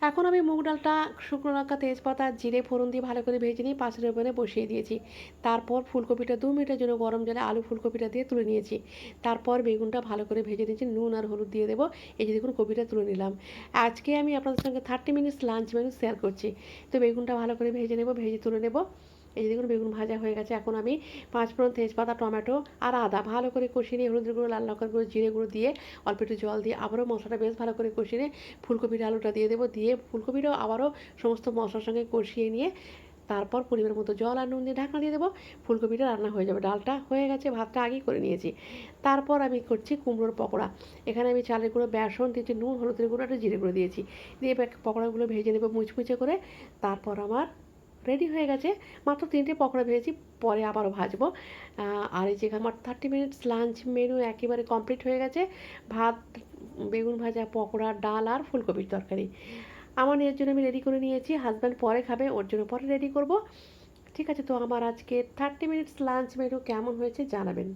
এখন আমি মুগ ডালটা শুকনো লঙ্কা তেজপাতা জিরে ফোড়ন দিয়ে ভালো করে ভেজে নিয়ে পাশের ওভেনে বসিয়ে দিয়েছি। তারপর ফুলকপিটা 2 মিনিটের জন্য গরম জলে আলু ফুলকপিটা দিয়ে তুলে নিয়েছি। তারপর বেগুনটা ভালো করে ভেজে নিয়েছি, নুন আর হলুদ দিয়ে দেবো। এই যে দেখুন কপিটা তুলে নিলাম। আজকে আমি আপনাদের সঙ্গে 30 মিনিটস লাঞ্চ মেনু শেয়ার করছি। তো বেগুনটা ভালো করে ভেজে নেব, ভেজে তুলে নেব। এই যে দেখুন বেগুন ভাজা হয়ে গেছে। এখন আমি পাঁচফোড়ন তেজপাতা টমেটো আর আদা ভালো করে কষিয়ে নিয়ে হলুদের গুঁড়ো লাল লঙ্কার গুঁড়ো জিরে গুঁড়ো দিয়ে অল্প একটু জল দিয়ে আবারও মশলাটা বেশ ভালো করে কষিয়ে নিয়ে ফুলকপির আলুটা দিয়ে দেবো, দিয়ে ফুলকপিটাও আবারও সমস্ত মশলার সঙ্গে কষিয়ে নিয়ে তারপর পরিমাণ মতো জল আর নুন দিয়ে ঢাকনা দিয়ে দেবো। ফুলকপিটা রান্না হয়ে যাবে। ডালটা হয়ে গেছে, ভাতটা আগেই করে নিয়েছি। তারপর আমি করছি কুমড়োর পকোড়া। এখানে আমি চালের গুঁড়ো বেসন দিয়েছি, নুন হলুদের গুঁড়ো একটা জিরে গুঁড়ো দিয়েছি, দিয়ে পকোড়াগুলো ভেজে নেবো মুচমুচে করে। তারপর আমার রেডি হয়ে গেছে। মাত্র 3টে পকোড়া ভেজেছি, পরে আবারও ভাজবো। আর এই যে আমার 30 মিনিটস লাঞ্চ মেনু একেবারে কমপ্লিট হয়ে গেছে। ভাত, বেগুন ভাজা, পকোড়া, ডাল আর ফুলকপির তরকারি আমার নিজের জন্য আমি রেডি করে নিয়েছি। হাজব্যান্ড পরে খাবে, ওর জন্য পরে রেডি করব। ঠিক আছে, তো আমার আজকে 30 মিনিটস লাঞ্চ মেনু কেমন হয়েছে জানাবেন।